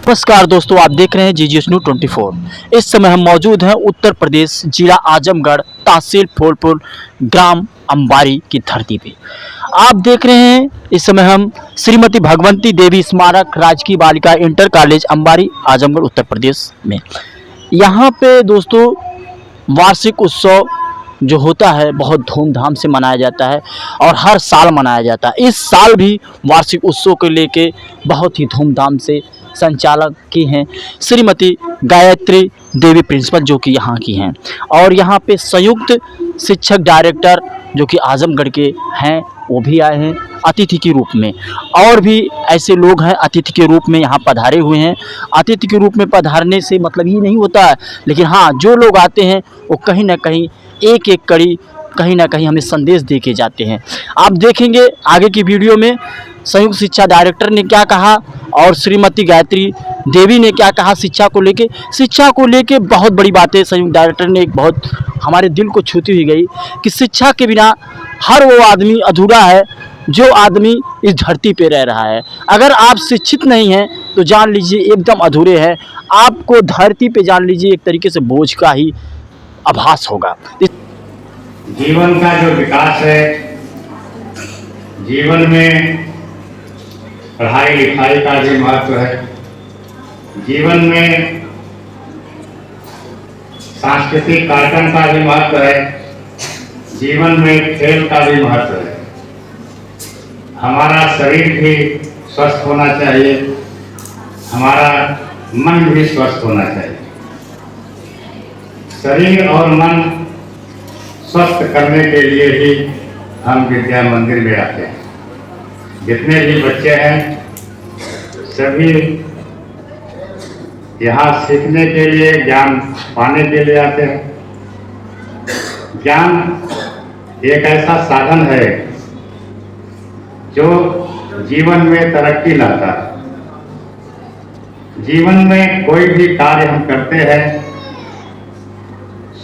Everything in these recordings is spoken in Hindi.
नमस्कार दोस्तों, आप देख रहे हैं जीजीएस न्यूज 24। इस समय हम मौजूद हैं उत्तर प्रदेश, जिला आजमगढ़, तहसील फूलपुर, ग्राम अंबारी की धरती पे। आप देख रहे हैं इस समय हम श्रीमती भगवंती देवी स्मारक राजकीय बालिका इंटर कॉलेज अंबारी, आजमगढ़, उत्तर प्रदेश में। यहाँ पे दोस्तों वार्षिक उत्सव जो होता है बहुत धूमधाम से मनाया जाता है और हर साल मनाया जाता है। इस साल भी वार्षिक उत्सव को लेके बहुत ही धूमधाम से संचालक की हैं श्रीमती गायत्री देवी प्रिंसिपल, जो कि यहाँ की हैं। और यहाँ पे संयुक्त शिक्षक डायरेक्टर जो कि आजमगढ़ के हैं वो भी आए हैं अतिथि के रूप में। और भी ऐसे लोग हैं अतिथि के रूप में यहाँ पधारे हुए हैं। अतिथि के रूप में पधारने से मतलब ये नहीं होता है, लेकिन हाँ, जो लोग आते हैं वो कहीं ना कहीं एक एक कड़ी कहीं ना कहीं हमें संदेश दे के जाते हैं। आप देखेंगे आगे की वीडियो में संयुक्त शिक्षा डायरेक्टर ने क्या कहा और श्रीमती गायत्री देवी ने क्या कहा शिक्षा को लेके। शिक्षा को लेके बहुत बड़ी बातें संयुक्त डायरेक्टर ने एक बहुत हमारे दिल को छूती हुई गई कि शिक्षा के बिना हर वो आदमी अधूरा है जो आदमी इस धरती पे रह रहा है। अगर आप शिक्षित नहीं हैं तो जान लीजिए एकदम अधूरे हैं। आपको धरती पे जान लीजिए एक तरीके से बोझ का ही आभास होगा। जीवन का जो विकास है, जीवन में पढ़ाई लिखाई का भी महत्व है, जीवन में सांस्कृतिक कार्यक्रम का भी महत्व है, जीवन में खेल का भी महत्व है। हमारा शरीर भी स्वस्थ होना चाहिए, हमारा मन भी स्वस्थ होना चाहिए। शरीर और मन स्वस्थ करने के लिए ही हम विद्या मंदिर में आते हैं। जितने भी बच्चे हैं सभी यहाँ सीखने के लिए, ज्ञान पाने के लिए आते हैं। ज्ञान एक ऐसा साधन है जो जीवन में तरक्की लाता है। जीवन में कोई भी कार्य हम करते हैं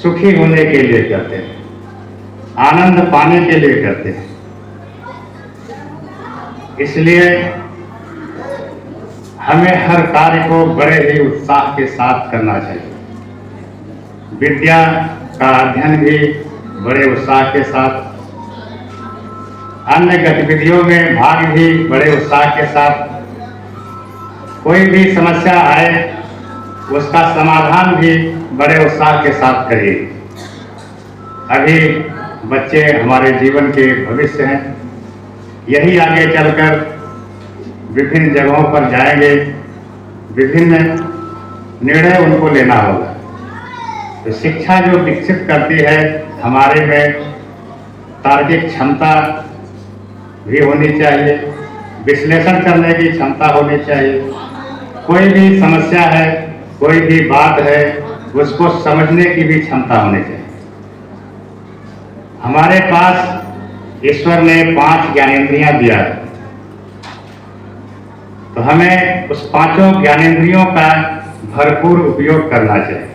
सुखी होने के लिए करते हैं, आनंद पाने के लिए करते हैं। इसलिए हमें हर कार्य को बड़े ही उत्साह के साथ करना चाहिए। विद्या का अध्ययन भी बड़े उत्साह के साथ, अन्य गतिविधियों में भाग भी बड़े उत्साह के साथ। कोई भी समस्या आए उसका समाधान भी बड़े उत्साह के साथ करिए। अभी बच्चे हमारे जीवन के भविष्य हैं, यही आगे चलकर विभिन्न जगहों पर जाएंगे, विभिन्न निर्णय उनको लेना होगा। तो शिक्षा जो विकसित करती है, हमारे में तार्किक क्षमता भी होनी चाहिए, विश्लेषण करने की क्षमता होनी चाहिए। कोई भी समस्या है, कोई भी बात है, उसको समझने की भी क्षमता होनी चाहिए। हमारे पास ईश्वर ने 5 ज्ञानेंद्रियां दिया है, तो हमें उस 5 ज्ञानेंद्रियों का भरपूर उपयोग करना चाहिए।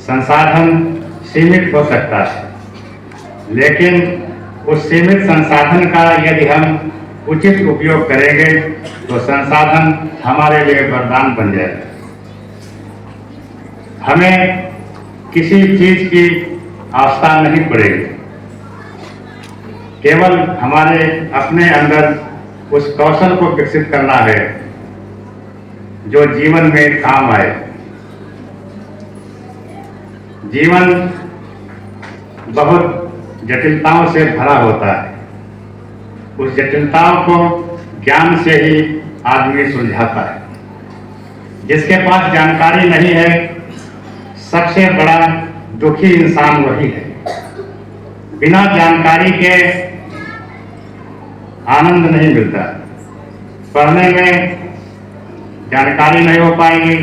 संसाधन सीमित हो सकता है, लेकिन उस सीमित संसाधन का यदि हम उचित उपयोग करेंगे तो संसाधन हमारे लिए वरदान बन जाएगा। हमें किसी चीज की आवश्यकता नहीं पड़ेगी, केवल हमारे अपने अंदर उस कौशल को विकसित करना है जो जीवन में काम आए। जीवन बहुत जटिलताओं से भरा होता है, उस जटिलताओं को ज्ञान से ही आदमी सुलझाता है। जिसके पास जानकारी नहीं है, सबसे बड़ा दुखी इंसान वही है। बिना जानकारी के आनंद नहीं मिलता। पढ़ने में जानकारी नहीं हो पाएगी,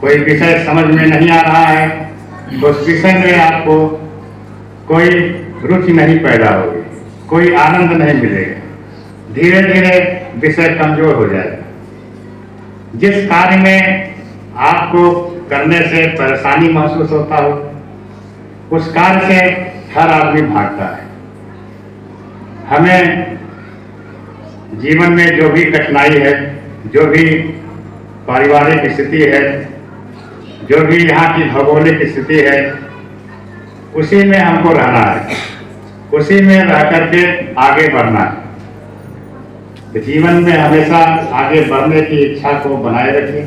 कोई विषय समझ में नहीं आ रहा है तो उस विषय में आपको कोई रुचि नहीं पैदा होगी, कोई आनंद नहीं मिलेगा। धीरे धीरे विषय कमजोर हो जाएगा। जिस कार्य में आपको करने से परेशानी महसूस होता हो, उस कार्य से हर आदमी भागता है। हमें जीवन में जो भी कठिनाई है, जो भी पारिवारिक स्थिति है, जो भी यहाँ की भौगोलिक स्थिति है, उसी में हमको रहना है, उसी में रह करके आगे बढ़ना है। तो जीवन में हमेशा आगे बढ़ने की इच्छा को बनाए रखें।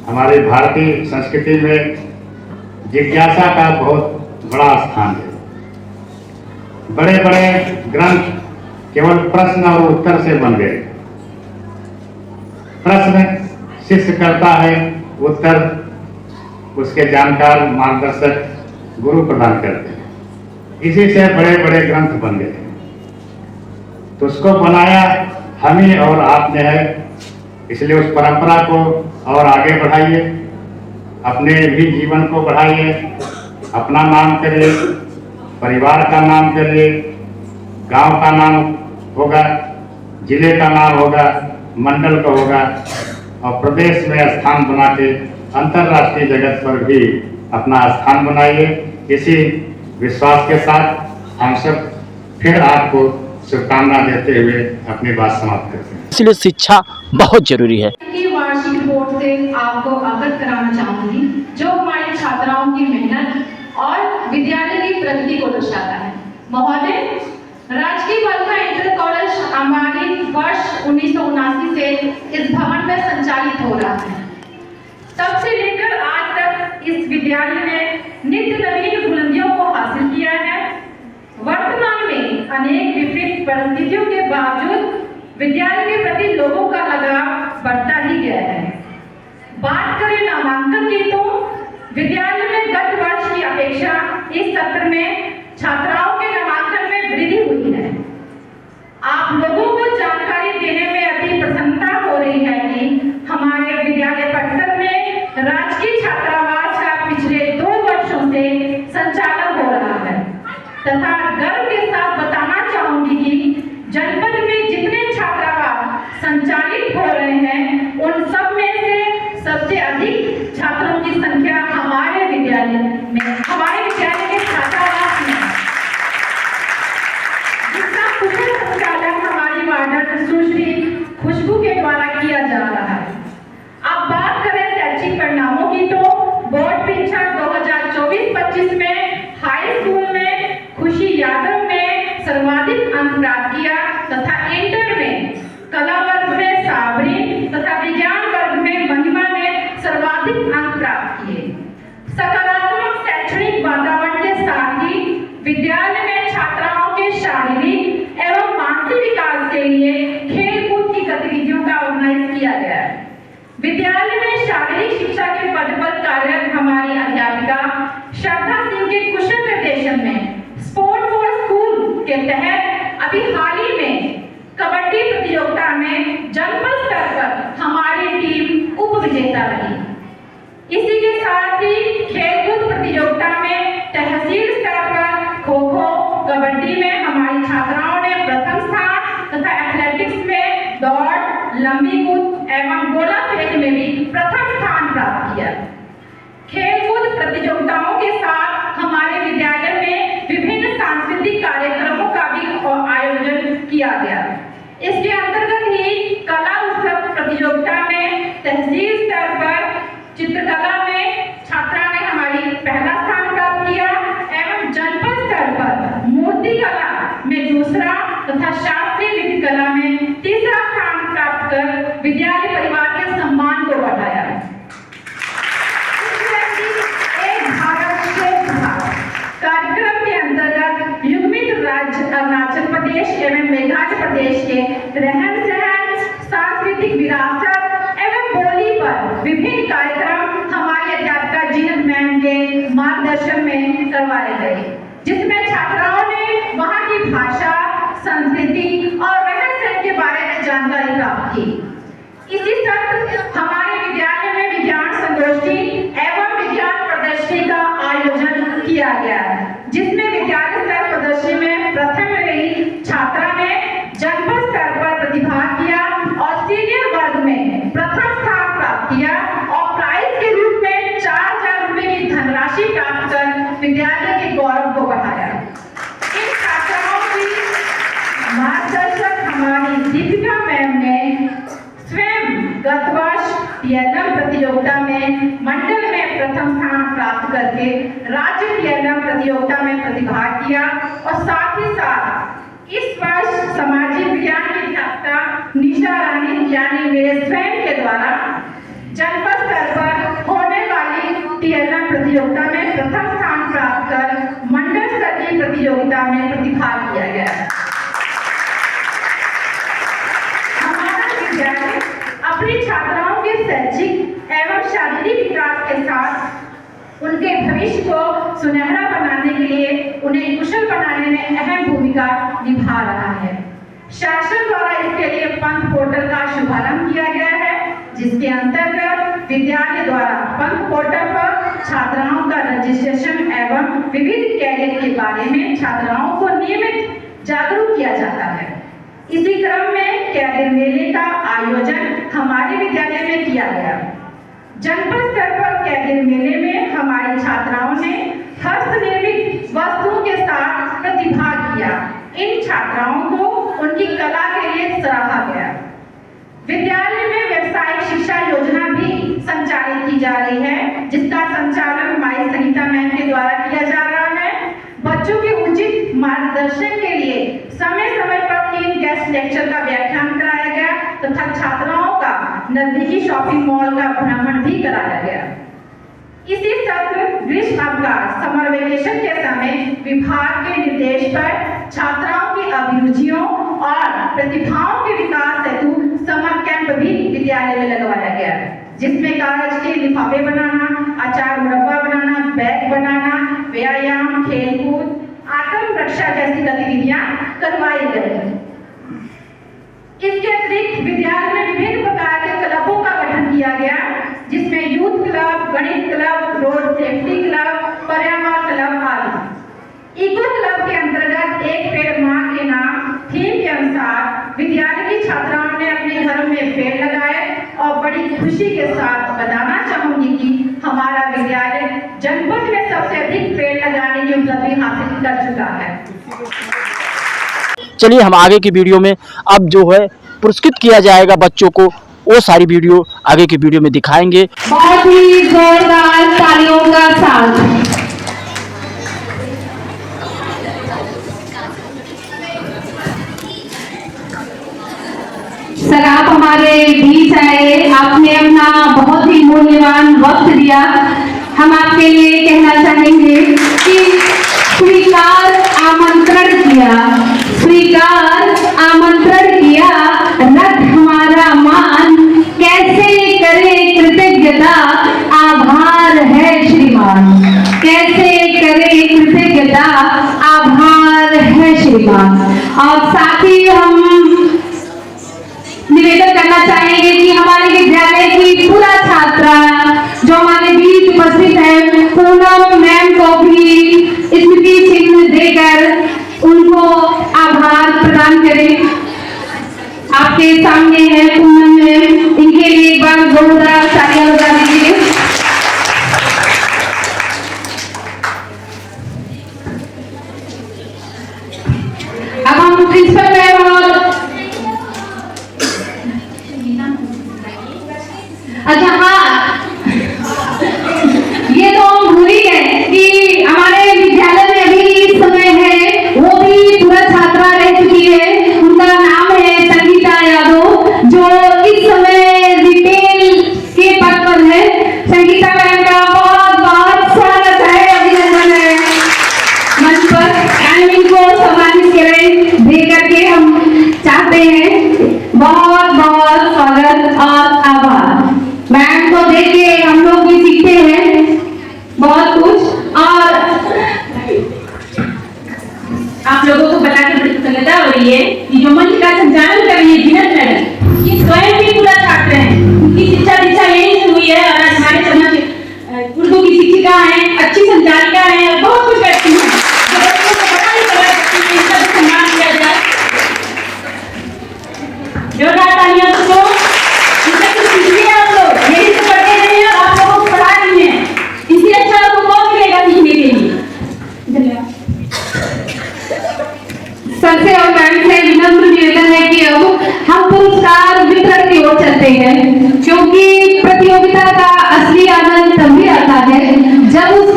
हमारी भारतीय संस्कृति में जिज्ञासा का बहुत बड़ा स्थान है। बड़े बड़े ग्रंथ केवल प्रश्न और उत्तर से बन गए। प्रश्न शिष्य करता है, उत्तर उसके जानकार मार्गदर्शक गुरु प्रदान करते हैं। इसी से बड़े बड़े ग्रंथ बन गए। तो उसको बनाया हम ही और आपने है, इसलिए उस परंपरा को और आगे बढ़ाइए, अपने भी जीवन को बढ़ाइए, अपना नाम करिए, परिवार का नाम करिए, गांव का नाम होगा, जिले का नाम होगा, मंडल का होगा और प्रदेश में स्थान बना के अंतर्राष्ट्रीय जगत पर भी अपना स्थान बनाइए। इसी विश्वास के साथ हम सब फिर आपको शुभकामना देते हुए अपनी बात समाप्त करते हैं। इसलिए शिक्षा बहुत जरूरी है। की वार्षिक रिपोर्ट से आपको अवगत कराना चाहूंगी, जो हमारी छात्राओं की मेहनत और विद्यालय की प्रगति को दर्शाता है। महोदय, राजकीय बालिका इंटर कॉलेज अंबारी वर्ष 1979 से इस भवन में संचालित हो रहा है। तब से लेकर आज तक इस विद्यालय ने नित्य नवीन बुलंदियों को हासिल किया है। वर्तमान में अनेक विपरीत परिस्थितियों के बावजूद विद्यालय के प्रति लोगों का लगाव बढ़ता ही गया है। बात करें नामांकन की, तो विद्यालय में गत वर्ष की अपेक्षा इस सत्र में छात्राओं के नामांकन में वृद्धि हुई है। आप लोगों को जानकारी देने में अति प्रसन्नता हो रही है कि हमारे विद्यालय परिसर में राजकीय छात्रावास का पिछले 2 वर्षों से संचालन हो रहा है तथा गर्व के साथ बताना चाहूंगी कि जनपद में जितने छात्रावास संचालित हो रहे हैं, उन सब में से सबसे अधिक छात्रों की संख्या हमारे विद्यालय में, हमारे विद्यालय के छात्रावास में, जिसका कुशल संचालन हमारी वार्डन सुश्री खुशबू के द्वारा किया जा रहा है। अब बात करें शैक्षिक परिणामों की, तो बोर्ड परीक्षा 2024-25 में हाई स्कूल में खुशी यादव ने सर्वाधिक अंक प्राप्त किया तथा इंटर में कला वर्ग में साबरीन तथा विज्ञान वर्ग में महिमा ने सर्वाधिक अंक प्राप्त किए। सकारात्मक शैक्षणिक वातावरण के साथ ही विद्यालय में छात्राओं के शारीरिक एवं मानसिक विकास के लिए खेल-कूद की गतिविधियों का ऑर्गेनाइज किया गया है। विद्यालय में शारीरिक शिक्षा के पद पर कार्यरत हमारी अध्यापिका श्रद्धा सिंह के कुशल निर्देशन में स्पोर्ट फॉर स्कूल के तहत अभी हाल ही में कबड्डी प्रतियोगिता में जनपद स्तर पर हमारी टीम उप विजेता रही। इसी के साथ ही खेलकूद प्रतियोगिता में तहसील स्तर पर खो खो, कबड्डी में हमारी छात्राओं ने प्रथम स्थान तथा एथलेटिक्स में दौड़, लंबी कूद एवं गोला फेंक में भी प्रथम स्थान प्राप्त किया। खेलकूद प्रतियोगिताओं के साथ हमारे विद्यालय में विभिन्न सांस्कृतिक कार्यक्रमों का भी आयोजन किया गया। इसके अंतर्गत ही कला उत्सव प्रतियोगिता में तहसील स्तर पर चित्रकला में छात्रा ने हमारी पहला स्थान प्राप्त किया एवं जनपद स्तर पर मूर्ति कला में दूसरा तथा शास्त्रीय लिपि कला में तीसरा स्थान प्राप्त कर विद्यालय परिवार के सम्मान को बढ़ाया। कार्यक्रम के अंतर्गत युग्मित राज्य अरुणाचल प्रदेश एवं मेघालय प्रदेश के रहन सहन, सांस्कृतिक विरासत एवं बोली पर विभिन्न कार्यक्रम हमारी अध्यापिका जीनत मैम के मार्गदर्शन में करवाए गए, जिसमें छात्राओं ने वहां की भाषा, संस्कृति और रहन सहन के बारे में जानकारी प्राप्त की। इसी सत्र हमारे विद्यालय में विज्ञान संगोष्ठी एवं विज्ञान प्रदर्शनी का आयोजन किया गया, जिसमें विद्यालय स्तर प्रदर्शनी में प्रथम रही छात्रा ने जनपद स्तर पर प्रतिभाग किया और सीनियर वर्ग में प्रथम स्थान प्राप्त किया और प्राइज के रूप में 4000 रुपए की धनराशि प्राप्त कर विद्यालय के गौरव को बढ़ाया। इन छात्राओं की मार्गदर्शक हमारी दीपिका मैम ने स्वयं गत वर्ष प्राप्त करके राज्य टीएलएम प्रतियोगिता में प्रतिभाग किया और साथ ही साथ इस वर्ष सामाजिक विज्ञान की अध्यापिका निशा रानी यानी मेरे स्वयं के द्वारा जनपद स्तर पर होने वाली टीएलएम प्रतियोगिता में प्रथम स्थान प्राप्त कर मंडल स्तर की प्रतियोगिता में प्रतिभाग किया गया। हमारा विद्यालय अपनी छात्राओं के शैक्षिक एवं शारीरिक विकास के साथ उनके भविष्य को सुनहरा बनाने के लिए उन्हें कुशल बनाने में अहम भूमिका निभा रहा है। शासन द्वारा इसके लिए पंथ पोर्टल का शुभारंभ किया गया है, जिसके अंतर्गत विद्यालय द्वारा पंथ पोर्टल पर छात्राओं का रजिस्ट्रेशन एवं विविध कैरियर के बारे में छात्राओं को नियमित जागरूक किया जाता है। इसी क्रम में कैरियर मेले का आयोजन हमारे विद्यालय में किया गया। जनपद स्तर पर कैरियर मेले में हमारी छात्राओं ने हस्तनिर्मित वस्तुओं के साथ प्रतिभाग किया। इन छात्राओं को उनकी कला के लिए सराहा गया। विद्यालय में व्यावसायिक शिक्षा योजना भी संचालित की जा रही है, जिसका संचालन माई संगीता मैम के द्वारा किया जा रहा है। बच्चों के उचित मार्गदर्शन के लिए समय समय पर 3 गेस्ट लेक्चर का व्याख्यान कराया गया तथा छात्राओं का नजदीकी शॉपिंग मॉल का भ्रमण भी कराया गया। इसी सत्र ग्रीष्म अवकाश समर वेकेशन के समय विभाग के निर्देश पर छात्राओं की अभिरुचियों और प्रतिभाओं के विकास हेतु समर कैंप भी विद्यालय में लगवाया गया, जिसमें कागज के लिफाफे बनाना, अचार मुरब्बा बनाना, बैग बनाना, व्यायाम, खेलकूद, आत्म रक्षा जैसी गतिविधियां करवाई गई। इसके अतिरिक्त विद्यालय में विभिन्न प्रकार के क्लबों का गठन किया गया, जिसमें यूथ क्लब, गणित क्लब, रोड सेफ्टी क्लब, पर्यावरण क्लब आदि। इको क्लब के अंतर्गत एक पेड़ मां के नाम थीम के अनुसार विद्यालय की छात्राओं ने अपने घरों में पेड़ लगाए और बड़ी खुशी के साथ बताना चाहूंगी कि हमारा विद्यालय जनपद में सबसे अधिक पेड़ लगाने की उपलब्धि हासिल कर चुका है। चलिए हम आगे की वीडियो में अब जो है पुरस्कृत किया जाएगा बच्चों को, वो सारी वीडियो आगे की वीडियो में दिखाएंगे। बहुत ही जोरदार तालियों का साथ। सर आप हमारे बीच आए, आपने अपना बहुत ही मूल्यवान वक्त दिया। हम आपके लिए कहना चाहेंगे कि स्वीकार आमंत्रण किया, स्वीकार आमंत्रण किया, रख हमारा मान, कैसे करे कृतज्ञता, आभार है श्रीमान, कैसे करे कृतज्ञता, आभार है श्रीमान। और साथ ही हम निवेदन करना चाहेंगे कि हमारे विद्यालय की पूरा छात्रा जो हमारे बीच उपस्थित है, पूनम मैम को भी स्मृति चिन्ह देकर उनको आभार प्रदान करें। आपके सामने है पूनम मैम, इनके लिए एक बार जोरदार तालियां बजा दीजिए। अब हम प्रिंसिपल मैम और अच्छा हाँ, ये तो हम भूल ही गए कि हमारे विद्यालय में अभी इस समय है, वो भी पूरा छात्रा रह चुकी है। उनका नाम है संगीता यादव, जो इस समय रिटेल के पद पर है। संगीता मैम का बहुत बहुत स्वागत है, अभिनंदन है मंच पर। इनको सम्मानित करें दे करके हम चाहते हैं। बहुत बहुत स्वागत और आभार। मैम को देख के हम लोग भी सीखते हैं बहुत कुछ। और आप लोगों को बताकर बड़ी प्रसन्नता हो रही है कि जो मंच का संचालन कर रही है जीनत मैडम, ये स्वयं भी पूरा छात्र हैं, उनकी शिक्षा दीक्षा यहीं से हुई है और आज हमारे समाज उर्दू की शिक्षिका हैं, अच्छी संचालिका हैं और बहुत कुछ करती हैं, जो बच्चों को पता नहीं चला सकती है, इनका भी सम्मान किया जाए। जोरदार तालियां बच्चों, इनसे कुछ सीखिए आप लोग, यही तो पढ़ते रहे हैं और आप लोगों को पढ़ा रही हैं, इससे अच्छा आपको कौन मिलेगा सीखने के लिए। धन्यवाद। सर से और मैम से विनम्र निवेदन है कि अब हम पुरस्कार वितरण की ओर चलते हैं, क्योंकि प्रतियोगिता का असली आनंद तभी आता है जब उस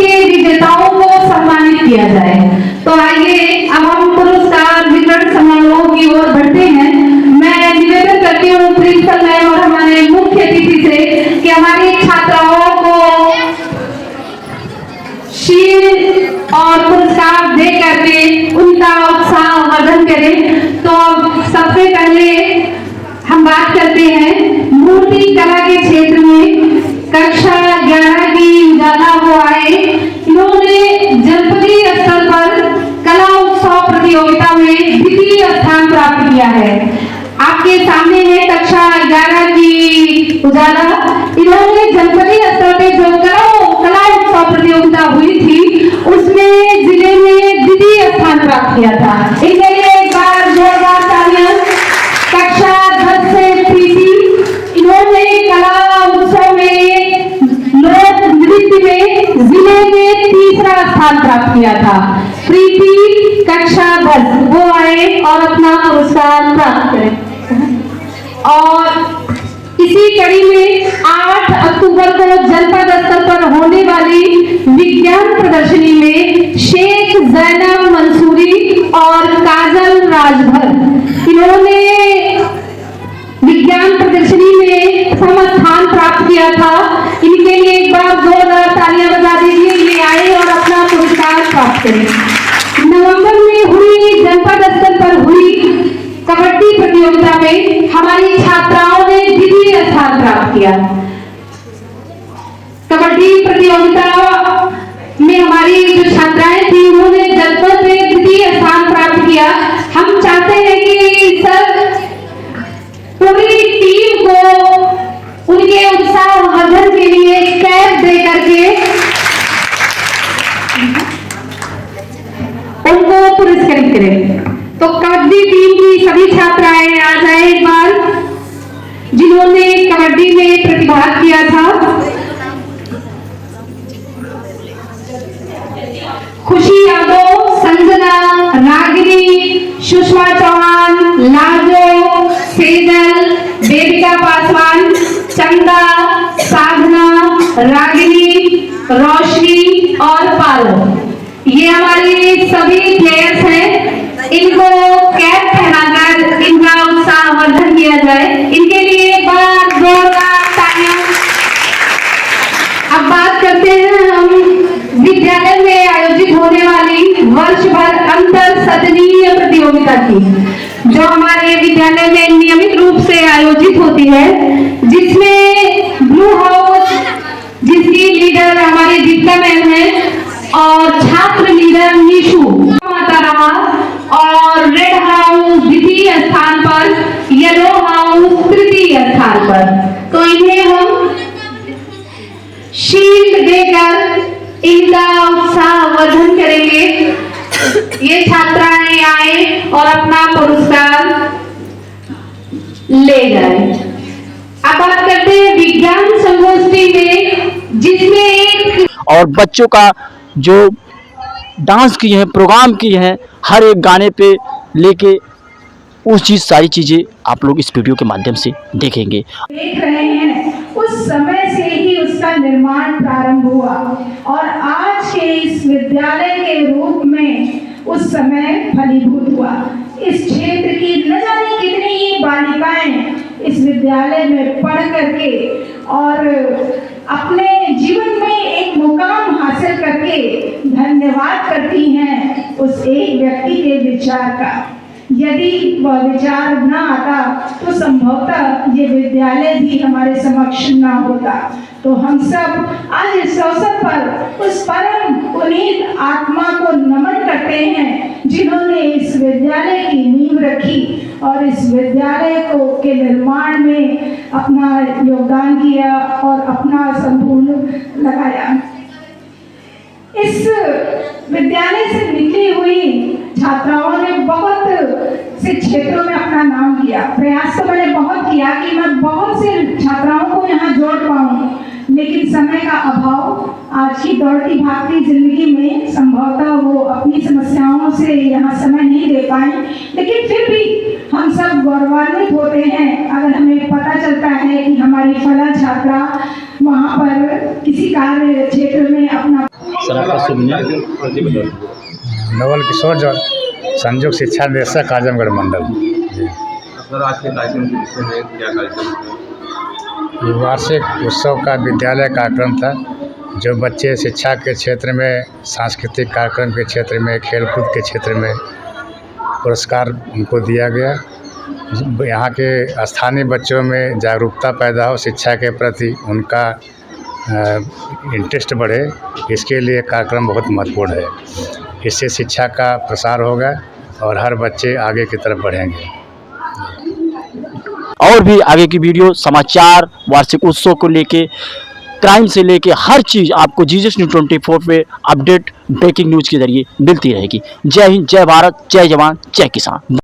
स्थान प्राप्त किया है। आपके सामने है कक्षा 11 की उजाला। इन्होंने जनपदीय स्तर पे जो कला उत्सव प्रतियोगिता हुई थी उसमें जिले में द्वितीय स्थान प्राप्त किया था। इनके लिए एक बार जोरदार तालियां। कक्षा 10 से प्रीति, इन्होंने कला उत्सव में लोक नृत्य में जिले में तीसरा स्थान प्राप्त किया था। प्रीति कक्षा 10 वो आए और अपना पुरस्कार प्राप्त करें। और इसी कड़ी में 8 अक्टूबर को जनपद स्तर पर होने वाली विज्ञान प्रदर्शनी में शेख जैनब मंसूरी और काजल राजभर, इन्होंने विज्ञान प्रदर्शनी में प्रथम स्थान प्राप्त किया था। इनके लिए एक बार जोरदार तालियां बजा दीजिए। ये आए और अपना पुरस्कार प्राप्त करें। नवंबर में हुई जनपद स्तर पर हुई कबड्डी प्रतियोगिता में हमारी छात्राओं ने द्वितीय स्थान प्राप्त किया। कबड्डी प्रतियोगिता में हमारी जो छात्राएं थी उन्होंने जनपद में द्वितीय स्थान प्राप्त किया। हम चाहते हैं कि सर पूरी टीम को उनके उत्साहवर्धन के लिए कैप दे करके उनको पुरस्कृत करें। तो कबड्डी टीम की सभी छात्राएं आ जाए एक बार, जिन्होंने कबड्डी में प्रतिभाग किया था। खुशी यादव, संजना, रागिनी, सुषमा चौहान, लाजो, सेजल, देविका पासवान, चंदा, साधना, रागिनी, रोशनी और पालो, ये हमारे सभी प्लेयर्स हैं। इनको कैप पहनाकर इनका उत्साहवर्धन किया जाए। इनके लिए एक बार जोरदार तालियां। अब बात करते हैं हम विद्यालय में आयोजित होने वाली वर्ष भर अंतर सदनीय प्रतियोगिता की, जो हमारे विद्यालय में नियमित रूप से आयोजित होती है, जिसमें ब्लू हाउस जिसकी लीडर हमारी दीपिका मैम है और छात्र लीडर निशु माता रहा, और रेड हाउस द्वितीय स्थान पर, येलो हाउस तृतीय स्थान पर। तो इन्हें हम शील्ड देकर इनका उत्साहवर्धन करेंगे। ये छात्राएं आए और अपना पुरस्कार ले जाए। अब बात करते हैं विज्ञान संगोष्ठी में, जिसमें एक और बच्चों का जो डांस किए हैं, प्रोग्राम किए हैं, हर एक गाने पे लेके उस चीज़ सारी चीज़ें आप लोग इस वीडियो के माध्यम से देखेंगे। देख रहे हैं उस समय से ही उसका निर्माण प्रारंभ हुआ और आज के इस विद्यालय के रूप में उस समय फलीभूत हुआ। इस क्षेत्र की न जाने कितनी बालिकाएं इस विद्यालय में पढ़ करके और अपने जीवन में एक मुकाम हासिल करके धन्यवाद करती हैं उस एक व्यक्ति के विचार का। यदि वह विचार न आता तो संभवतः ये विद्यालय भी हमारे समक्ष न होता। तो हम सब आज इस अवसर पर उस परम पुनीत आत्मा को नमन करते हैं जिन्होंने इस विद्यालय की नींव रखी और इस विद्यालय को के निर्माण में अपना योगदान किया और अपना संपूर्ण लगाया। इस विद्यालय से निकली हुई छात्राओं ने बहुत से क्षेत्रों में अपना नाम किया। प्रयास तो मैंने बहुत किया कि मैं बहुत से छात्राओं को यहाँ जोड़ पाऊँ, लेकिन समय का अभाव आज की दौड़ती भागती जिंदगी में संभवतः वो अपनी समस्याओं से यहाँ समय नहीं दे पाए। लेकिन फिर भी हम सब गौरवान्वित होते हैं अगर हमें पता चलता है कि हमारी फला छात्रा वहाँ पर किसी कार्य क्षेत्र में अपना। नवल किशोर जो संयुक्त शिक्षा निदेशक आजमगढ़ मंडल। सर आज के कार्यक्रम के विषय में क्या कार्यक्रम? ये वार्षिक उत्सव का विद्यालय कार्यक्रम था, जो बच्चे शिक्षा के क्षेत्र में, सांस्कृतिक कार्यक्रम के क्षेत्र में, खेलकूद के क्षेत्र में पुरस्कार उनको दिया गया। यहाँ के स्थानीय बच्चों में जागरूकता पैदा हो, शिक्षा के प्रति उनका इंटरेस्ट बढ़े, इसके लिए कार्यक्रम बहुत महत्वपूर्ण है। इससे शिक्षा का प्रसार होगा और हर बच्चे आगे की तरफ बढ़ेंगे। और भी आगे की वीडियो, समाचार, वार्षिक उत्सव को लेके, क्राइम से लेके हर चीज़ आपको जीजीएस न्यूज़ 24 पे अपडेट ब्रेकिंग न्यूज़ के जरिए मिलती रहेगी। जय हिंद, जय भारत, जय जवान, जय किसान।